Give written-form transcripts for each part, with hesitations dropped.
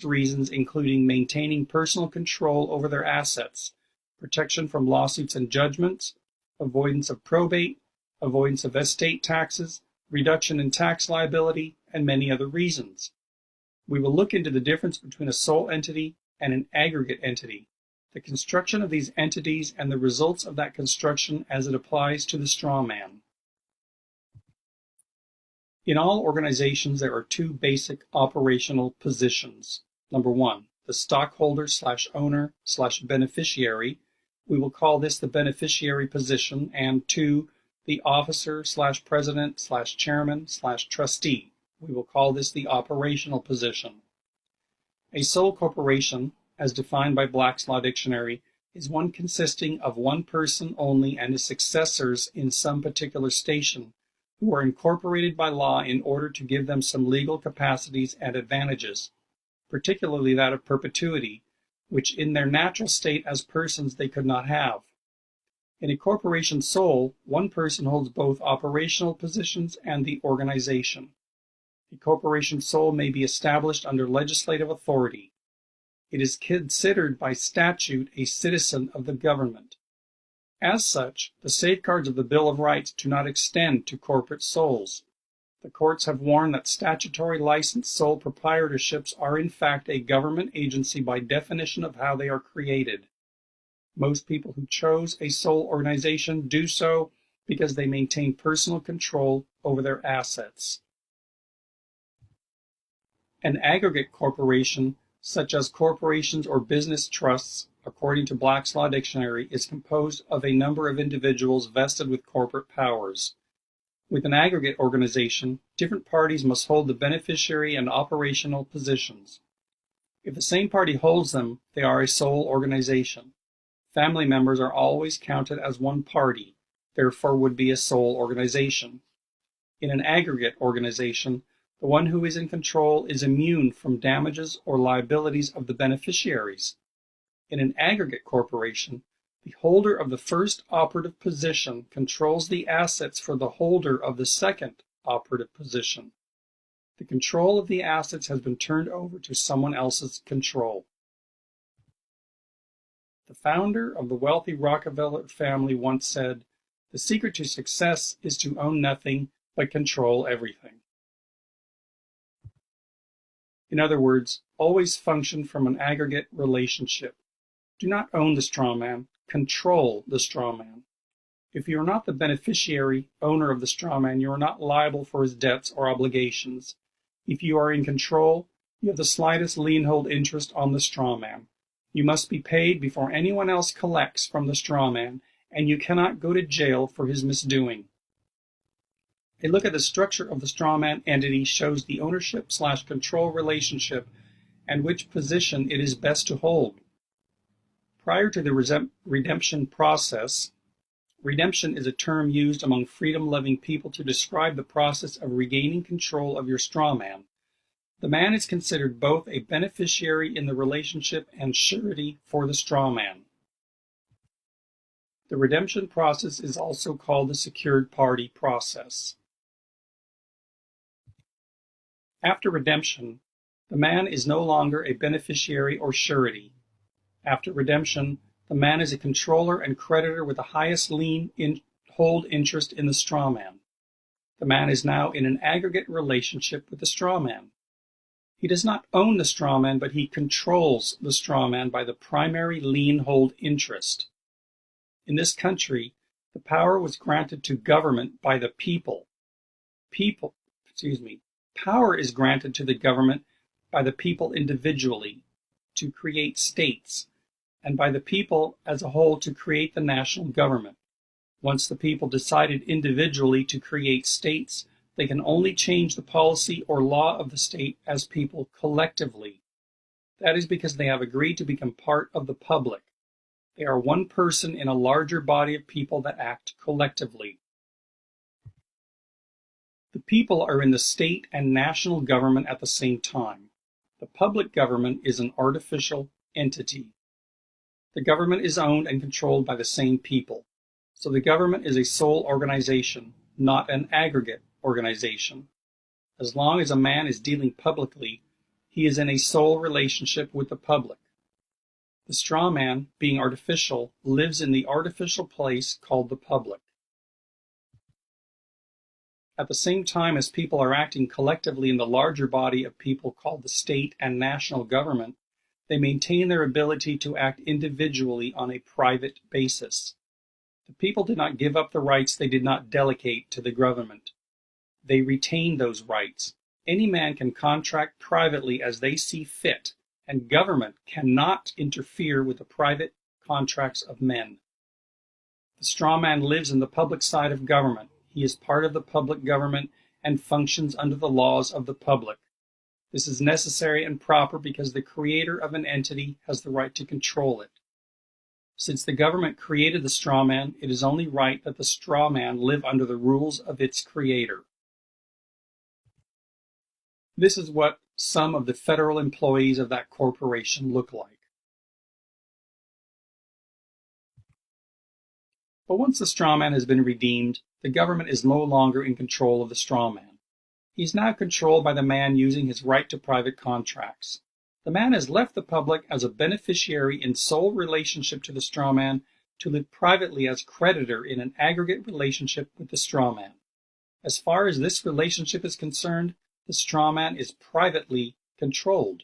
reasons including maintaining personal control over their assets, protection from lawsuits and judgments, avoidance of probate, avoidance of estate taxes, reduction in tax liability, and many other reasons. We will look into the difference between a sole entity and an aggregate entity, the construction of these entities, and the results of that construction as it applies to the straw man. In all organizations, there are two basic operational positions. Number one, the stockholder/owner/beneficiary. We will call this the beneficiary position. And two, the officer/president/chairman/trustee. We will call this the operational position. A sole corporation, as defined by Black's Law Dictionary, is one consisting of one person only and his successors in some particular station, who are incorporated by law in order to give them some legal capacities and advantages, particularly that of perpetuity, which in their natural state as persons they could not have. In a corporation sole, one person holds both operational positions and the organization. A corporation sole may be established under legislative authority. It is considered by statute a citizen of the government. As such, the safeguards of the Bill of Rights do not extend to corporate soles. The courts have warned that statutory licensed sole proprietorships are in fact a government agency by definition of how they are created. Most people who chose a sole organization do so because they maintain personal control over their assets. An aggregate corporation, such as corporations or business trusts, according to Black's Law Dictionary, is composed of a number of individuals vested with corporate powers. With an aggregate organization, different parties must hold the beneficiary and operational positions. If the same party holds them, they are a sole organization. Family members are always counted as one party, therefore would be a sole organization. In an aggregate organization, the one who is in control is immune from damages or liabilities of the beneficiaries. In an aggregate corporation, the holder of the first operative position controls the assets for the holder of the second operative position. The control of the assets has been turned over to someone else's control. The founder of the wealthy Rockefeller family once said, "The secret to success is to own nothing but control everything." In other words, always function from an aggregate relationship. Do not own the straw man, control the straw man. If you are not the beneficiary owner of the straw man, you are not liable for his debts or obligations. If you are in control, you have the slightest lien hold interest on the straw man. You must be paid before anyone else collects from the straw man, and you cannot go to jail for his misdoing. A look at the structure of the strawman entity shows the ownership/control relationship and which position it is best to hold. Prior to the redemption process, redemption is a term used among freedom-loving people to describe the process of regaining control of your strawman. The man is considered both a beneficiary in the relationship and surety for the strawman. The redemption process is also called the secured party process. After redemption, the man is no longer a beneficiary or surety. After redemption, the man is a controller and creditor with the highest lien hold interest in the strawman. The man is now in an aggregate relationship with the strawman. He does not own the strawman, but he controls the strawman by the primary lien hold interest. In this country, the power was granted to government by the people. Power is granted to the government by the people individually to create states, and by the people as a whole to create the national government. Once the people decided individually to create states, they can only change the policy or law of the state as people collectively. That is because they have agreed to become part of the public. They are one person in a larger body of people that act collectively. The people are in the state and national government at the same time. The public government is an artificial entity. The government is owned and controlled by the same people. So the government is a sole organization, not an aggregate organization. As long as a man is dealing publicly, he he is in a sole relationship with the public. The straw man, being artificial, lives in the artificial place called the public. At the same time as people are acting collectively in the larger body of people called the state and national government, they maintain their ability to act individually on a private basis. The people did not give up the rights they did not delegate to the government. They retain those rights. Any man can contract privately as they see fit, and government cannot interfere with the private contracts of men. The straw man lives in the public side of government. He is part of the public government and functions under the laws of the public. This is necessary and proper because the creator of an entity has the right to control it. Since the government created the straw man, it is only right that the straw man live under the rules of its creator. This is what some of the federal employees of that corporation look like. But once the straw man has been redeemed, the government is no longer in control of the straw man. He is now controlled by the man using his right to private contracts. The man has left the public as a beneficiary in sole relationship to the straw man to live privately as creditor in an aggregate relationship with the straw man. As far as this relationship is concerned, the straw man is privately controlled.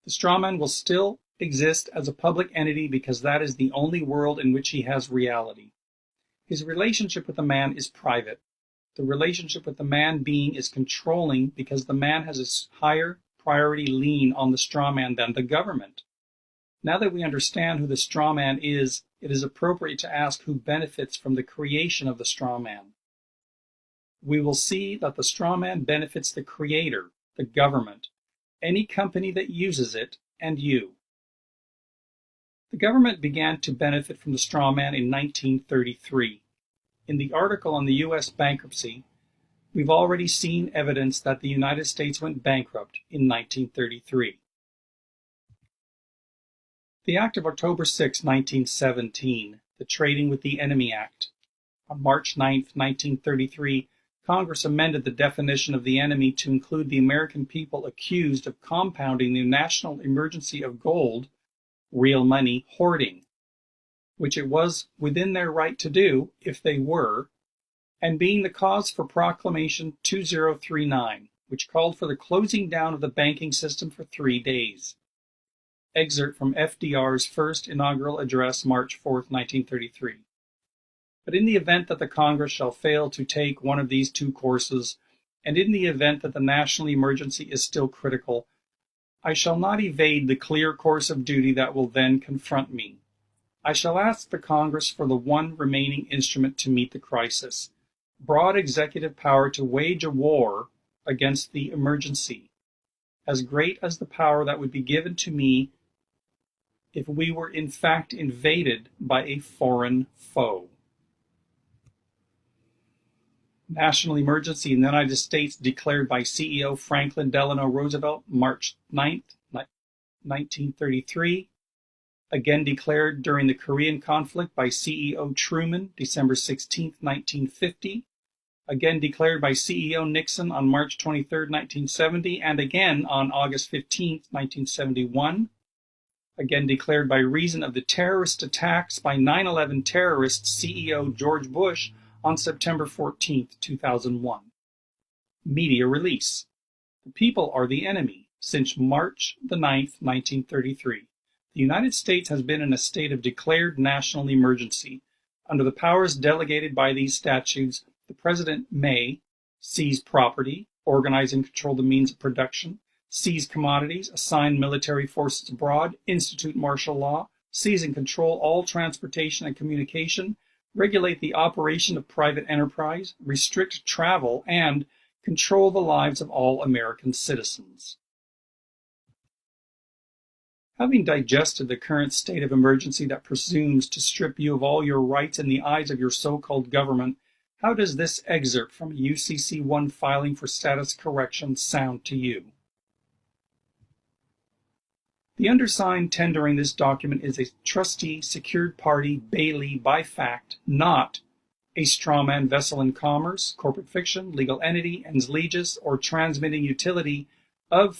The straw man will still exist as a public entity because that is the only world in which he has reality. His relationship with the man is private. The relationship with the man being is controlling because the man has a higher priority lien on the straw man than the government. Now that we understand who the straw man is, it is appropriate to ask who benefits from the creation of the straw man. We will see that the straw man benefits the creator, the government, any company that uses it, and you. The government began to benefit from the straw man in 1933. In the article on the U.S. bankruptcy, we've already seen evidence that the United States went bankrupt in 1933. The Act of October 6, 1917, the Trading with the Enemy Act. On March 9, 1933, Congress amended the definition of the enemy to include the American people accused of compounding the national emergency of gold, real money, hoarding, which it was within their right to do if they were, and being the cause for Proclamation 2039, which called for the closing down of the banking system for 3 days. Excerpt from FDR's first inaugural address, March 4, 1933. But in the event that the Congress shall fail to take one of these two courses, and in the event that the national emergency is still critical, I shall not evade the clear course of duty that will then confront me. I shall ask the Congress for the one remaining instrument to meet the crisis, broad executive power to wage a war against the emergency, as great as the power that would be given to me if we were in fact invaded by a foreign foe. National emergency in the United States declared by CEO Franklin Delano Roosevelt, March 9, 1933. Again declared during the Korean conflict by CEO Truman, December 16, 1950. Again declared by CEO Nixon on March 23, 1970, and again on August 15, 1971. Again declared by reason of the terrorist attacks by 9/11 terrorist CEO George Bush on September 14, 2001. Media release. The people are the enemy since March the 9th, 1933. The United States has been in a state of declared national emergency. Under the powers delegated by these statutes, the President may seize property, organize and control the means of production, seize commodities, assign military forces abroad, institute martial law, seize and control all transportation and communication, regulate the operation of private enterprise, restrict travel, and control the lives of all American citizens. Having digested the current state of emergency that presumes to strip you of all your rights in the eyes of your so-called government, how does this excerpt from a UCC-1 filing for status correction sound to you? The undersigned tendering this document is a trustee, secured party, bailee by fact, not A strawman vessel in commerce, corporate fiction, legal entity, ens legis, or transmitting utility of